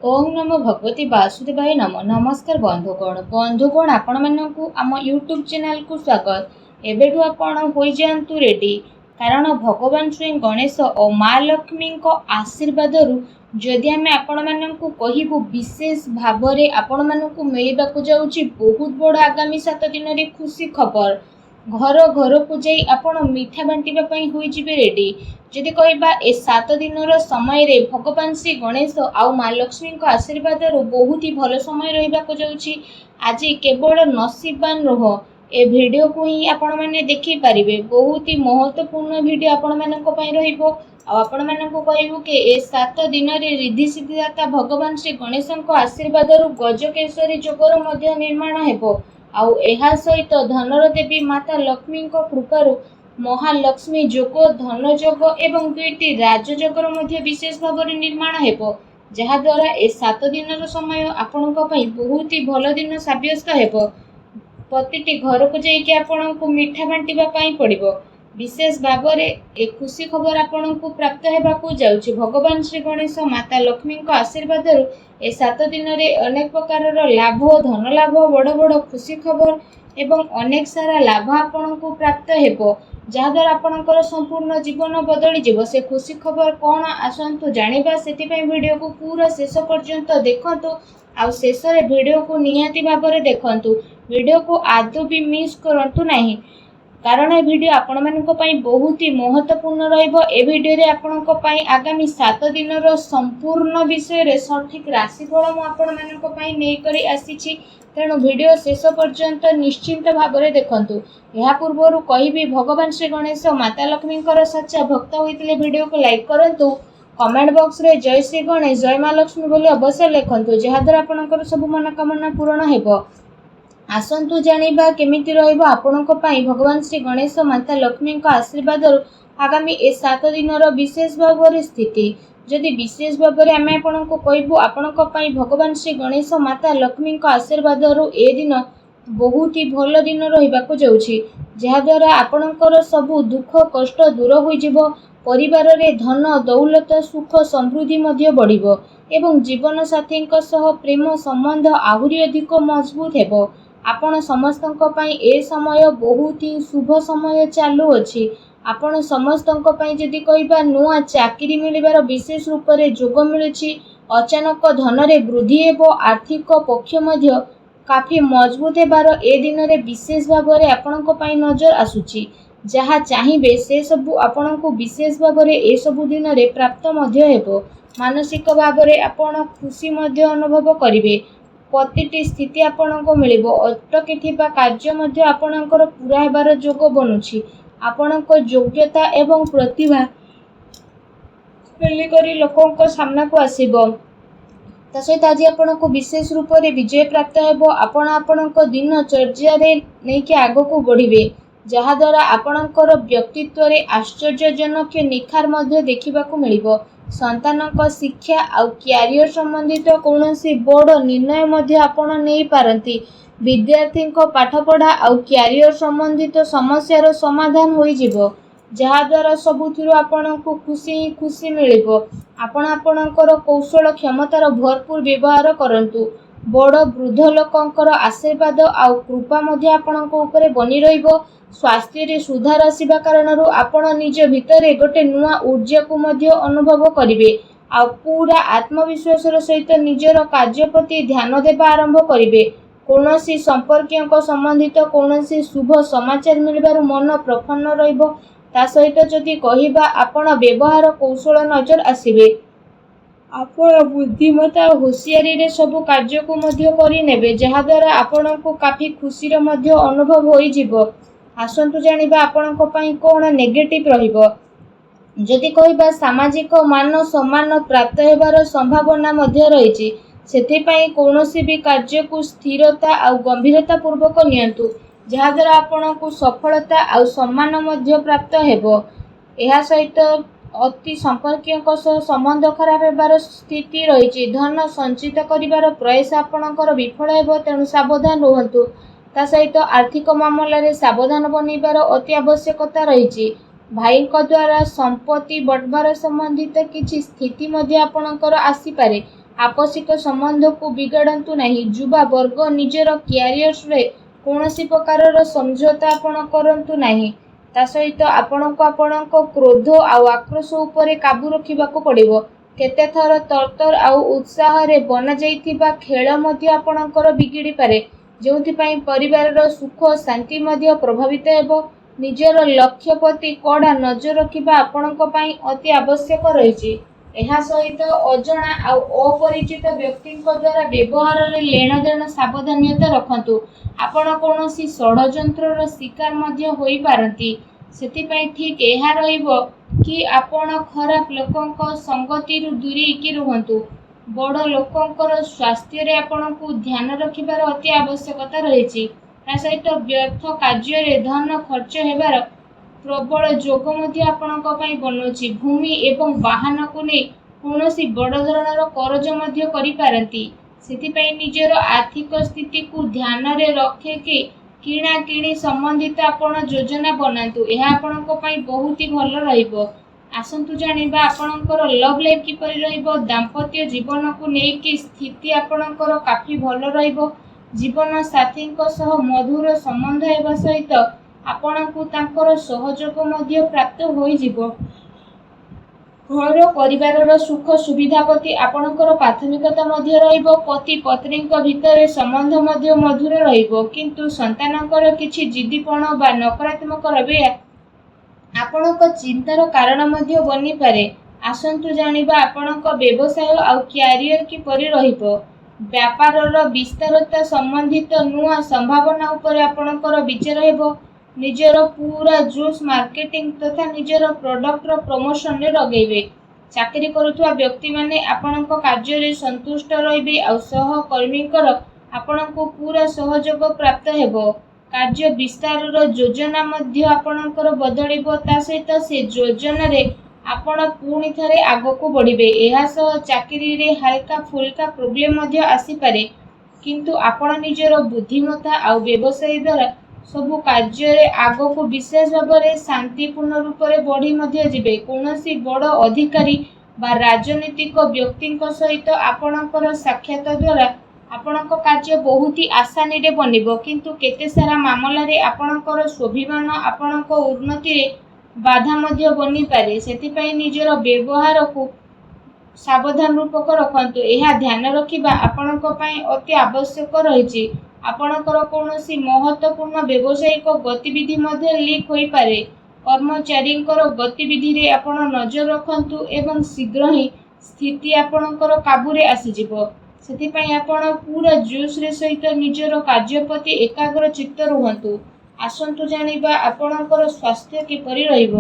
ओम नमो भगवती वासुदेवाय नमो। नमस्कार बंधुगण आपण मानकु आम यूट्यूब चैनल को स्वागत। एबेठु आपण होई जांतु रेडी, कारण भगवान श्री गणेश और माँ लक्ष्मी को आशीर्वाद जदि आम आपण मानकु कहिबु विशेष भावरे आपण मानकु मिलिबाकु जाउची बहुत बड़ आगामी 7 दिन रे खुशी खबर। घर घर को जाई आपण मिठा बांटिबा पई होई जिबे रेडी। जदि कहबा ए 7 दिन समय रे भगवान श्री गणेश आउ माँ लक्ष्मी को आशीर्वाद बहुत ही भल समय रहिबाकु जाउची। आज केवल नसीबवान रह ए वीडियो को ही आपण माने देखि पारिबे। बहुत ही महत्वपूर्ण वीडियो आपण मानक पई रहिबो। आपण मानक कहबो कि ए 7 दिन रे रिद्धि सिद्धिदाता भगवान श्री गणेश को आशीर्वाद गजकेशरी जोगर मध्य निर्माण हेबो। आउ एहा सहित धनर देवी माता लक्ष्मी को कृपारु महालक्ष्मी जोग, धन जोग एवं 2टी राजयोगर मध्य विशेष भाव निर्माण हेबो, जहा द्वारा ए 7 दिन समय आपणक पई बहुत ही भल दिन साब्यस्त हेबो। प्रतिटी घर को जाइके आपणक मिठा बांटिबा पई पड़िबो। विशेष भाव ए खुशी खबर आपणक प्राप्त हेबाकु जाउछि। भगवान श्री गणेश माता लक्ष्मी को आशीर्वाद ए 7 दिन रे अनेक प्रकार लाभ, धन लाभ, बड़ बड़ खुशी खबर एवं अनेक सारा लाभ आपणक प्राप्त हेबो, जहाद्वारा आपणकर संपूर्ण जीवन बदली जीव। से खुशी खबर कौन आसतु जानिबा, सेतिपई वीडियो को पूरा शेष पर्यंत देखंतु। आ शेष रे वीडियो को निहाती भाबरे देखंतु। वीडियो को आदौ भी मिस करंतु नाही, कारण ए वीडियो आपण मानक पई बहुत ही महत्वपूर्ण रहिबो। ए वीडियो रे आपणक पई आगामी 7 दिन रो संपूर्ण विषय रे सठिक राशिफल मु आपण मानक पई नै करी आसीछि। तेणु वीडियो शेष पर्यंत निश्चिंत भाबरे देखंतु। या पूर्वरु कहिबी भगवान श्री गणेश माता लक्ष्मी सच्चा भक्त होइतिले वीडियो को लाइक करंतु। कमेंट बॉक्स रे जय श्री गणेश, जय माँ लक्ष्मी बोली अवश्य लिखंतु, जहाद्वारा आपणकर सब मनोकामना पूर्ण हेबो। आसंतु जानिबा केमिति रहइबो आपणक पई भगवान श्री गणेश माता लक्ष्मी आशीर्वाद आगामी ए 7 दिन विशेष भाव स्थिति। जदि विशेष भाव में आम आपको कहबू आपणक पई भगवान श्री गणेश माता लक्ष्मी आशीर्वाद ए दिन बहुत ही भल दिन रहिबाकु जाउछि, जहाद्वारा आपणकर सबु दुख कष्ट दूर होई जिवो। परिवार रे धन दौलत सुख समृद्धि मध्य बढ़िबो एवं जीवन साथी प्रेम संबंध आहुरी अधिक मजबूत हेबो। आपण समस्तक पई ए समय बहुत ही शुभ समय चालू अछि। आपण समस्तक पई जदि कहबा नुआ चाकरी मिलिबार विशेष रूप रे जोग मिलुछि। अचानक धन रे वृद्धि हेबो। आर्थिक पक्ष मध्य काफी मजबूत हेबार ए दिन रे विशेष भाव रे आपणक पई नजर आसुछि। जहा चाहिबे से सबु आपणक विशेष भाव रे ए सबु दिन रे प्राप्त मध्य हेबो। मानसिक भाव रे आपण खुशी मध्य अनुभव करिवे। प्रतिटी स्थिति आपणको मिलिबो। अटकी थिबा कार्य मध्य आपणकर पूरा हेबार जोग बनुछि। आपणक योग्यता एवं प्रतिभा करी लोकंक सामना को आसीबो। ता सहित आज आपणको विशेष रूप रे विजय प्राप्त हेबो। आपण आपणक दिन चर्या रे नेकी आगो को बढ़िबे, जहा द्वारा आपणकर व्यक्तित्व रे आश्चर्यजनक निखार मध्य देखिबाकू मिलिबो। संतानक शिक्षा आउ क्यारियर संबंधित कौनसी बड़ निर्णय मध्य आपण नहीं पारंती। विद्यार्थी को पाठपढ़ा आउ क्यारियर संबंधित समस्यार समाधान होई जिवो, जहा द्वारा सबुथिरु आपणको खुशी मिलिबो। आपण आपणकर कौशल क्षमतार भरपूर व्यवहार करंतु। बड़ वृद्ध लोकंकर आशीर्वाद आउ कृपा मध्य आपणको ऊपर बनी रहिबो। स्वास्थ्य रे सुधार आसीबा कारणरु आपण निज भितरे गोटे नुआ ऊर्जा को मध्य अनुभव करिवे। आ पूरा आत्मविश्वास सहित निजर कार्य प्रति ध्यान देबा आरंभ करिवे। कौनसी संपर्कियों को संबंधित कौनसी शुभ समाचार मिलबार मन प्रफुल्ल रहिबो। ता सहित जदि कहिबा आपण व्यवहार कौशल नजर आसीबे। आपण बुद्धिमत्ता होशियारी रे सब कार्य को मध्य करि नेबे, जहा द्वारा आपण को काफी खुशी रे मध्य अनुभव होई जिवो। आसंतु जानिबा आपणक पई कोन नेगेटिव रहिबो। जदि कहिबा सामाजिक मान सम्मान प्राप्त हेबार संभावना मध्य रहिछि। सेथिपई कौनसी भी कार्य को स्थिरता और गंभीरता पूर्वक नियंतु, जहा द्वारा आपणक सफलता और सम्मान मध्य प्राप्त हेबो। एहा सहित अति संपर्कियों सह संबंध खराब हेबार स्थिति रहिछि। धन संचित करिवार प्रयास आपणकर विफल हेबो, तेणु सावधान रुहंतु। ता सहित आर्थिक मामला रे सावधान बनिबार अति आवश्यकता रहिछि। भाई द्वारा संपत्ति बंटवार संबंधित किछि स्थिति मध्य आपणकर आसी पारे। आपसिक संबंध को बिगाड़ंतु नहीं। युवा वर्ग निजर क्यारियर्स रे कौनसी प्रकार समझौता आपण करंतु नहीं। ता सहित आपणको आपणको क्रोध आउ आक्रोश उपरे काबू रखिबाको पड़िबो। केते थर तरतर आउ उत्साह रे बना जाइथिबा खेल मध्य आपणकर बिगिड़ी पारे, जोंथि पई परिवारर सुख शांति मध्य प्रभावित हेबो। निजर लक्ष्य प्रति कड़ा नजर रखिबा आपणको पई अति आवश्यक रहिछि। ଏହା ସହିତ ଅଜଣା ଆଉ ଅପରିଚିତ ବ୍ୟକ୍ତିଙ୍କ ଦ୍ୱାରା ବ୍ୟବହାରରେ ଲେଣଦେଣ ସାବଧାନତା ରଖନ୍ତୁ। ଆପଣ କୌଣସି ଷଡ଼ଯନ୍ତ୍ରର ଶିକାର ମଧ୍ୟ ହୋଇପାରନ୍ତି। ସେଥିପାଇଁ ଠିକ୍ ଏହା ରହିବ କି ଆପଣ ଖରାପ ଲୋକଙ୍କ ସଙ୍ଗତିରୁ ଦୂରେଇକି ରୁହନ୍ତୁ। ବଡ଼ ଲୋକଙ୍କର ସ୍ୱାସ୍ଥ୍ୟରେ ଆପଣଙ୍କୁ ଧ୍ୟାନ ରଖିବାର ଅତି ଆବଶ୍ୟକତା ରହିଛି। ତା ସହିତ ବ୍ୟର୍ଥ କାର୍ଯ୍ୟରେ ଧନ ଖର୍ଚ୍ଚ ହେବାର ପ୍ରବଳ ଯୋଗ ମଧ୍ୟ ଆପଣଙ୍କ ପାଇଁ ବନୁଛି। ଭୂମି ଏବଂ ବାହନକୁ ନେଇ କୌଣସି ବଡ଼ ଧରଣର କରଜ ମଧ୍ୟ କରିପାରନ୍ତି। ସେଥିପାଇଁ ନିଜର ଆର୍ଥିକ ସ୍ଥିତିକୁ ଧ୍ୟାନରେ ରଖିକି କିଣାକିଣି ସମ୍ବନ୍ଧିତ ଆପଣ ଯୋଜନା ବନାନ୍ତୁ। ଏହା ଆପଣଙ୍କ ପାଇଁ ବହୁତ ଭଲ ରହିବ। ଆସନ୍ତୁ ଜାଣିବା ଆପଣଙ୍କର ଲଭ୍ ଲାଇଫ୍ କିପରି ରହିବ। ଦାମ୍ପତ୍ୟ ଜୀବନକୁ ନେଇକି ସ୍ଥିତି ଆପଣଙ୍କର କାଫି ଭଲ ରହିବ। ଜୀବନ ସାଥୀଙ୍କ ସହ ମଧୁର ସମ୍ବନ୍ଧ ହେବା ସହିତ ଆପଣଙ୍କୁ ତାଙ୍କର ସହଯୋଗ ମଧ୍ୟ ପ୍ରାପ୍ତ ହୋଇଯିବ। ଘର ପରିବାରର ସୁଖ ସୁବିଧା ପ୍ରତି ଆପଣଙ୍କର ପ୍ରାଥମିକତା ମଧ୍ୟ ରହିବ। ପତି ପତ୍ନୀଙ୍କ ଭିତରେ ସମ୍ବନ୍ଧ ମଧ୍ୟ ମଧୁର ରହିବ। କିନ୍ତୁ ସନ୍ତାନଙ୍କର କିଛି ଜିଦ୍ଦିପଣ ବା ନକାରାତ୍ମକ ରବୈୟା ଆପଣଙ୍କ ଚିନ୍ତାର କାରଣ ମଧ୍ୟ ବନିପାରେ। ଆସନ୍ତୁ ଜାଣିବା ଆପଣଙ୍କ ବ୍ୟବସାୟ ଆଉ କ୍ୟାରିୟର କିପରି ରହିବ। ବ୍ୟାପାରର ବିସ୍ତାରତା ସମ୍ବନ୍ଧିତ ନୂଆ ସମ୍ଭାବନା ଉପରେ ଆପଣଙ୍କର ବିଚାର ହେବ। ନିଜର ପୂରା ଜୋସ୍ ମାର୍କେଟିଂ ତଥା ନିଜର ପ୍ରଡକ୍ଟର ପ୍ରମୋସନରେ ଲଗେଇବେ। ଚାକିରି କରୁଥିବା ବ୍ୟକ୍ତିମାନେ ଆପଣଙ୍କ କାର୍ଯ୍ୟରେ ସନ୍ତୁଷ୍ଟ ରହିବେ ଆଉ ସହକର୍ମୀଙ୍କର ଆପଣଙ୍କୁ ପୂରା ସହଯୋଗ ପ୍ରାପ୍ତ ହେବ। କାର୍ଯ୍ୟ ବିସ୍ତାରର ଯୋଜନା ମଧ୍ୟ ଆପଣଙ୍କର ବଦଳିବ। ତା ସହିତ ସେ ଯୋଜନାରେ ଆପଣ ପୁଣି ଥରେ ଆଗକୁ ବଢ଼ିବେ। ଏହା ସହ ଚାକିରିରେ ହାଲକା ଫୁଲକା ପ୍ରୋବ୍ଲେମ ମଧ୍ୟ ଆସିପାରେ, କିନ୍ତୁ ଆପଣ ନିଜର ବୁଦ୍ଧିମତ୍ତା ଆଉ ବ୍ୟବସାୟ ଦ୍ୱାରା ସବୁ କାର୍ଯ୍ୟରେ ଆଗକୁ ବିଶେଷ ଭାବରେ ଶାନ୍ତିପୂର୍ଣ୍ଣ ରୂପରେ ବଢ଼ି ମଧ୍ୟ ଯିବେ। କୌଣସି ବଡ଼ ଅଧିକାରୀ ବା ରାଜନୈତିକ ବ୍ୟକ୍ତିଙ୍କ ସହିତ ଆପଣଙ୍କର ସାକ୍ଷାତ ଦ୍ୱାରା ଆପଣଙ୍କ କାର୍ଯ୍ୟ ବହୁତ ଆସାନୀରେ ବନିବ, କିନ୍ତୁ କେତେ ସାରା ମାମଲାରେ ଆପଣଙ୍କର ସ୍ୱାଭିମାନ ଆପଣଙ୍କ ଉନ୍ନତିରେ ବାଧା ମଧ୍ୟ ବନିପାରେ। ସେଥିପାଇଁ ନିଜର ବ୍ୟବହାରକୁ ସାବଧାନ ରୂପକ ରଖନ୍ତୁ। ଏହା ଧ୍ୟାନ ରଖିବା ଆପଣଙ୍କ ପାଇଁ ଅତି ଆବଶ୍ୟକ ରହିଛି। ଆପଣଙ୍କର କୌଣସି ମହତ୍ତ୍ୱପୂର୍ଣ୍ଣ ବ୍ୟବସାୟିକ ଗତିବିଧି ମଧ୍ୟ ଲିକ୍ ହୋଇପାରେ। କର୍ମଚାରୀଙ୍କର ଗତିବିଧିରେ ଆପଣ ନଜର ରଖନ୍ତୁ ଏବଂ ଶୀଘ୍ର ହିଁ ସ୍ଥିତି ଆପଣଙ୍କର କାବୁରେ ଆସିଯିବ। ସେଥିପାଇଁ ଆପଣ ପୂରା ଜୋସ୍ରେ ସହିତ ନିଜର କାର୍ଯ୍ୟ ପ୍ରତି ଏକାଗ୍ର ଚିତ୍ତ ରୁହନ୍ତୁ। ଆସନ୍ତୁ ଜାଣିବା ଆପଣଙ୍କର ସ୍ୱାସ୍ଥ୍ୟ କିପରି ରହିବ।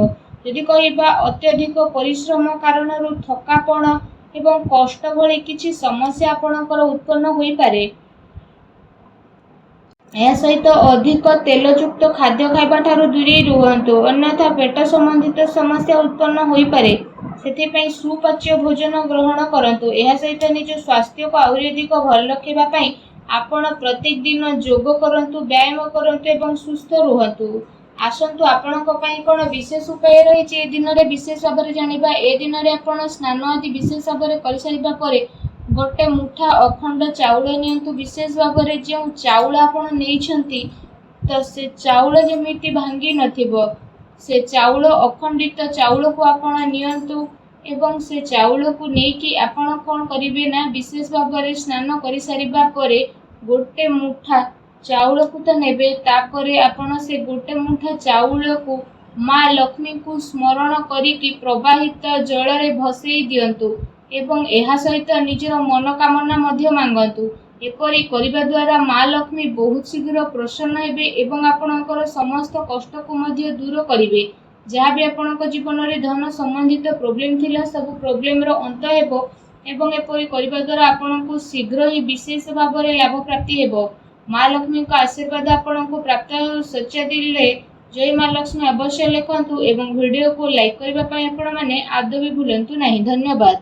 ଯଦି କହିବା ଅତ୍ୟଧିକ ପରିଶ୍ରମ କାରଣରୁ ଥକାପଣ ଏବଂ କଷ୍ଟ ଭଳି କିଛି ସମସ୍ୟା ଆପଣଙ୍କର ଉତ୍ପନ୍ନ ହୋଇପାରେ। ଏହା ସହିତ ଅଧିକ ତେଲଯୁକ୍ତ ଖାଦ୍ୟ ଖାଇବା ଠାରୁ ଦୂରେଇ ରୁହନ୍ତୁ, ଅନ୍ୟଥା ପେଟ ସମ୍ବନ୍ଧିତ ସମସ୍ୟା ଉତ୍ପନ୍ନ ହୋଇପାରେ। ସେଥିପାଇଁ ସୁପାଚ୍ୟ ଭୋଜନ ଗ୍ରହଣ କରନ୍ତୁ। ଏହା ସହିତ ନିଜ ସ୍ୱାସ୍ଥ୍ୟକୁ ଆହୁରି ଅଧିକ ଭଲ ରଖିବା ପାଇଁ ଆପଣ ପ୍ରତ୍ୟେକ ଦିନ ଯୋଗ କରନ୍ତୁ, ବ୍ୟାୟାମ କରନ୍ତୁ ଏବଂ ସୁସ୍ଥ ରୁହନ୍ତୁ। ଆସନ୍ତୁ ଆପଣଙ୍କ ପାଇଁ କ'ଣ ବିଶେଷ ଉପାୟ ରହିଛି ଏ ଦିନରେ ବିଶେଷ ଭାବରେ ଜାଣିବା। ଏ ଦିନରେ ଆପଣ ସ୍ନାନ ଆଦି ବିଶେଷ ଭାବରେ କରିସାରିବା ପରେ ଗୋଟେ ମୁଠା ଅଖଣ୍ଡ ଚାଉଳ ନିଅନ୍ତୁ। ବିଶେଷ ଭାବରେ ଯେଉଁ ଚାଉଳ ଆପଣ ନେଇଛନ୍ତି ତ ସେ ଚାଉଳ ଯେମିତି ଭାଙ୍ଗି ନଥିବ, ସେ ଚାଉଳ ଅଖଣ୍ଡିତ ଚାଉଳକୁ ଆପଣ ନିଅନ୍ତୁ ଏବଂ ସେ ଚାଉଳକୁ ନେଇକି ଆପଣ କ'ଣ କରିବେ ନା ବିଶେଷ ଭାବରେ ସ୍ନାନ କରିସାରିବା ପରେ ଗୋଟେ ମୁଠା ଚାଉଳକୁ ତ ନେବେ, ତାପରେ ଆପଣ ସେ ଗୋଟେ ମୁଠା ଚାଉଳକୁ ମା ଲକ୍ଷ୍ମୀଙ୍କୁ ସ୍ମରଣ କରିକି ପ୍ରବାହିତ ଜଳରେ ଭସେଇ ଦିଅନ୍ତୁ ଏବଂ ଏହା ସହିତ ନିଜର ମନୋକାମନା ମଧ୍ୟ ମାଗନ୍ତୁ। ଏପରି କରିବା ଦ୍ୱାରା ମା ଲକ୍ଷ୍ମୀ ବହୁତ ଶୀଘ୍ର ପ୍ରସନ୍ନ ହେବେ ଏବଂ ଆପଣଙ୍କର ସମସ୍ତ କଷ୍ଟକୁ ମଧ୍ୟ ଦୂର କରିବେ। ଯାହା ବି ଆପଣଙ୍କ ଜୀବନରେ ଧନ ସମ୍ବନ୍ଧିତ ପ୍ରୋବ୍ଲେମ ଥିଲା, ସବୁ ପ୍ରୋବ୍ଲେମର ଅନ୍ତ ହେବ ଏବଂ ଏପରି କରିବା ଦ୍ୱାରା ଆପଣଙ୍କୁ ଶୀଘ୍ର ହିଁ ବିଶେଷ ଭାବରେ ଲାଭ ପ୍ରାପ୍ତି ହେବ। ମା ଲକ୍ଷ୍ମୀଙ୍କ ଆଶୀର୍ବାଦ ଆପଣଙ୍କୁ ପ୍ରାପ୍ତ ହେଉ। ସଚ୍ଚା ଦିଲରେ ଜୟ ମା ଲକ୍ଷ୍ମୀ ଅବଶ୍ୟ ଲେଖନ୍ତୁ ଏବଂ ଭିଡ଼ିଓକୁ ଲାଇକ୍ କରିବା ପାଇଁ ଆପଣମାନେ ଆଦୌ ବି ଭୁଲନ୍ତୁ ନାହିଁ। ଧନ୍ୟବାଦ।